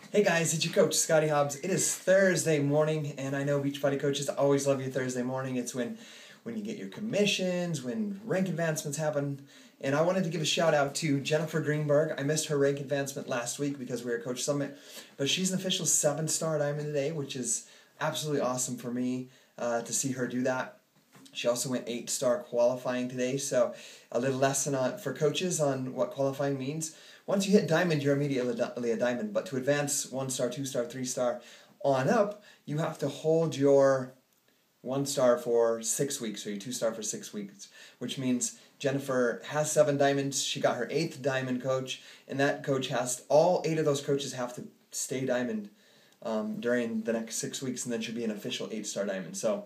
Hey guys, it's your coach, Scottie Hobbs. It is Thursday morning, and I know Beachbody coaches always love your Thursday morning. It's when you get your commissions, when rank advancements happen. And I wanted to give a shout out to Jennifer Greenberg. I missed her rank advancement last week because we were at Coach Summit, but she's an official 7-star diamond today, which is absolutely awesome for me to see her do that. She also went 8-star qualifying today, so a little lesson for coaches on what qualifying means. Once you hit diamond, you're immediately a diamond, but to advance 1-star, 2-star, 3-star on up, you have to hold your 1-star for 6 weeks, or your 2-star for 6 weeks, which means Jennifer has 7 diamonds. She got her 8th diamond coach, and that coach all 8 of those coaches have to stay diamond during the next 6 weeks, and then she'll be an official 8-star diamond. So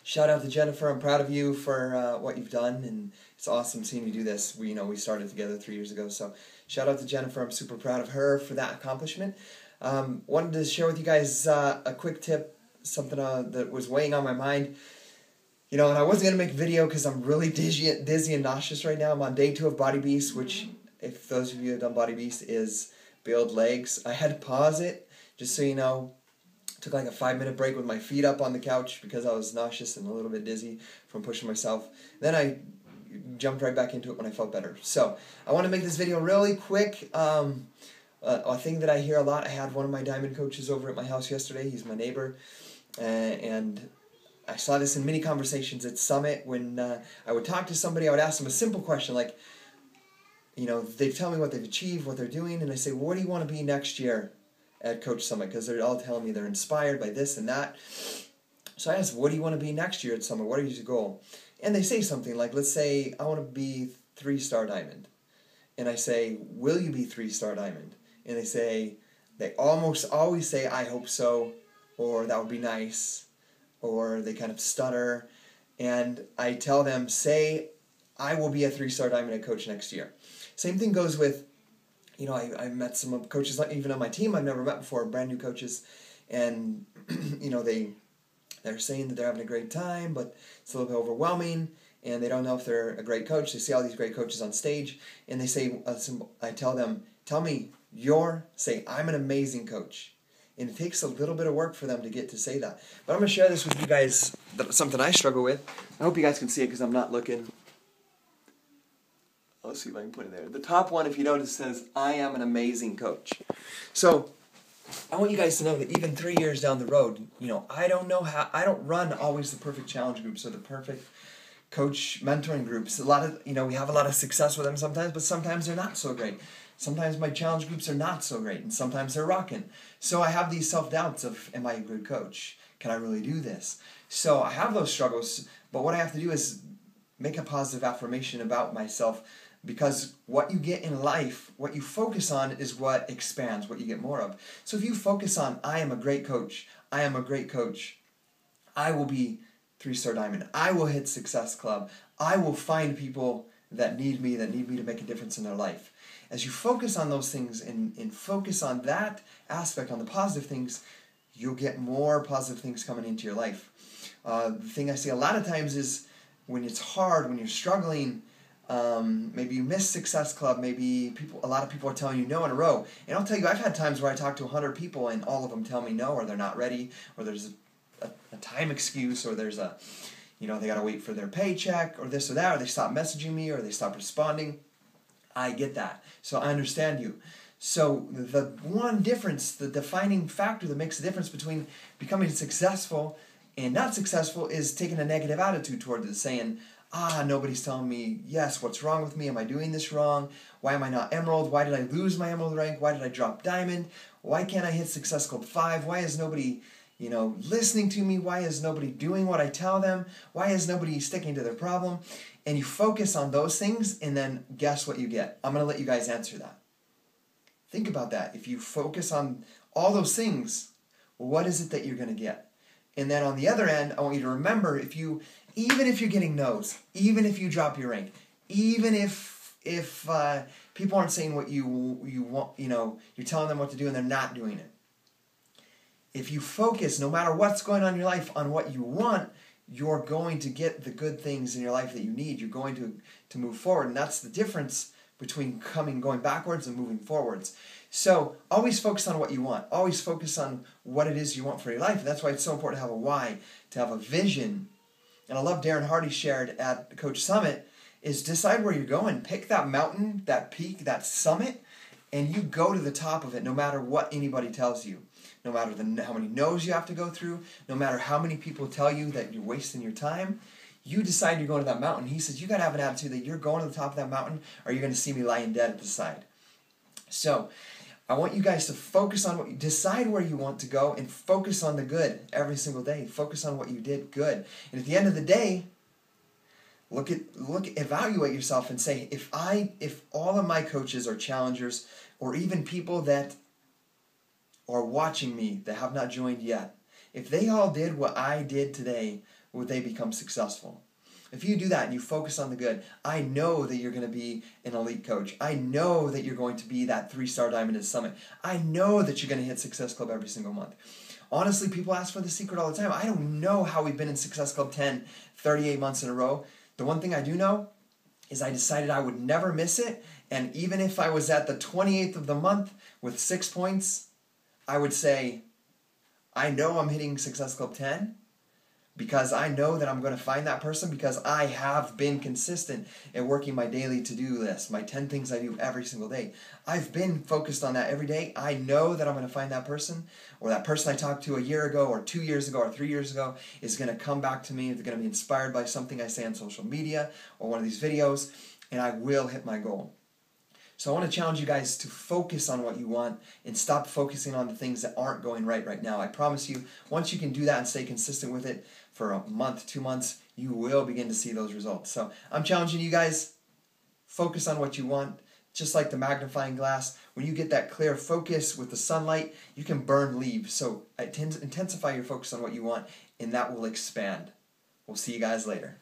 shout out to Jennifer. I'm proud of you for what you've done, and it's awesome seeing you do this. We started together 3 years ago, so shout out to Jennifer. I'm super proud of her for that accomplishment. Wanted to share with you guys a quick tip, something that was weighing on my mind. And I wasn't going to make a video because I'm really dizzy and nauseous right now. I'm on day 2 of Body Beast, which, if those of you have done Body Beast, is build legs. I had to pause it, just so you know. Took like a 5-minute break with my feet up on the couch because I was nauseous and a little bit dizzy from pushing myself. Then I jumped right back into it when I felt better. So I want to make this video really quick. A thing that I hear a lot, I had one of my diamond coaches over at my house yesterday. He's my neighbor. And I saw this in many conversations at Summit. When I would talk to somebody, I would ask them a simple question like, they tell me what they've achieved, what they're doing, and I say, well, what do you want to be next year at Coach Summit? Because they're all telling me they're inspired by this and that. So I asked, what do you want to be next year at Summit? What is your goal? And they say something like, let's say, I want to be 3-star diamond. And I say, will you be 3-star diamond? And they almost always say, I hope so, or that would be nice, or they kind of stutter. And I tell them, say, I will be a 3-star diamond at Coach next year. Same thing goes with, I met some coaches, even on my team I've never met before, brand new coaches, and, they're saying that they're having a great time, but it's a little bit overwhelming, and they don't know if they're a great coach. They see all these great coaches on stage, and they say, I tell them, say, I'm an amazing coach. And it takes a little bit of work for them to get to say that. But I'm going to share this with you guys, something I struggle with. I hope you guys can see it because I'm not looking. Let's see if I can put it there. The top one, if you notice, says, I am an amazing coach. So I want you guys to know that even 3 years down the road, I don't run always the perfect challenge groups or the perfect coach mentoring groups. We have a lot of success with them sometimes, but sometimes they're not so great. Sometimes my challenge groups are not so great, and sometimes they're rocking. So I have these self-doubts of, am I a good coach? Can I really do this? So I have those struggles, but what I have to do is make a positive affirmation about myself, because what you get in life, what you focus on, is what expands, what you get more of. So if you focus on, I am a great coach, I am a great coach, I will be 3-star diamond, I will hit Success Club, I will find people that need me to make a difference in their life. As you focus on those things and focus on that aspect, on the positive things, you'll get more positive things coming into your life. The thing I see a lot of times is when it's hard, when you're struggling, maybe you miss Success Club, maybe a lot of people are telling you no in a row. And I'll tell you, I've had times where I talk to 100 people and all of them tell me no, or they're not ready, or there's a time excuse, or there's they gotta wait for their paycheck, or this or that, or they stop messaging me, or they stop responding. I get that. So I understand you. So the one difference, the defining factor that makes the difference between becoming successful and not successful is taking a negative attitude toward it, saying, nobody's telling me yes, what's wrong with me? Am I doing this wrong? Why am I not emerald? Why did I lose my emerald rank? Why did I drop diamond? Why can't I hit Success Club 5? Why is nobody listening to me? Why is nobody doing what I tell them? Why is nobody sticking to their problem? And you focus on those things, and then guess what you get? I'm going to let you guys answer that. Think about that. If you focus on all those things, what is it that you're going to get? And then on the other end, I want you to remember, even if you're getting no's, even if you drop your rank, even if people aren't saying what you want, you're telling them what to do and they're not doing it. If you focus, no matter what's going on in your life, on what you want, you're going to get the good things in your life that you need. You're going to move forward, and that's the difference between going backwards and moving forwards. So always focus on what you want. Always focus on what it is you want for your life. And that's why it's so important to have a why, to have a vision. And I love Darren Hardy shared at the Coach Summit is decide where you're going. Pick that mountain, that peak, that summit, and you go to the top of it no matter what anybody tells you. No matter how many no's you have to go through, no matter how many people tell you that you're wasting your time, you decide you're going to that mountain. He says you got to have an attitude that you're going to the top of that mountain or you're going to see me lying dead at the side. So I want you guys to focus on what you decide where you want to go and focus on the good every single day. Focus on what you did good. And at the end of the day, evaluate yourself and say, if all of my coaches or challengers or even people that are watching me that have not joined yet, if they all did what I did today, would they become successful? If you do that and you focus on the good, I know that you're going to be an elite coach. I know that you're going to be that 3-star diamond at Summit. I know that you're going to hit Success Club every single month. Honestly, people ask for the secret all the time. I don't know how we've been in Success Club 10, 38 months in a row. The one thing I do know is I decided I would never miss it. And even if I was at the 28th of the month with 6 points, I would say, I know I'm hitting Success Club 10 because I know that I'm going to find that person because I have been consistent in working my daily to-do list, my 10 things I do every single day. I've been focused on that every day. I know that I'm going to find that person, or that person I talked to a year ago or 2 years ago or 3 years ago is going to come back to me. They're going to be inspired by something I say on social media or one of these videos, and I will hit my goal. So I want to challenge you guys to focus on what you want and stop focusing on the things that aren't going right now. I promise you, once you can do that and stay consistent with it for a month, 2 months, you will begin to see those results. So I'm challenging you guys, focus on what you want. Just like the magnifying glass, when you get that clear focus with the sunlight, you can burn leaves. So intensify your focus on what you want, and that will expand. We'll see you guys later.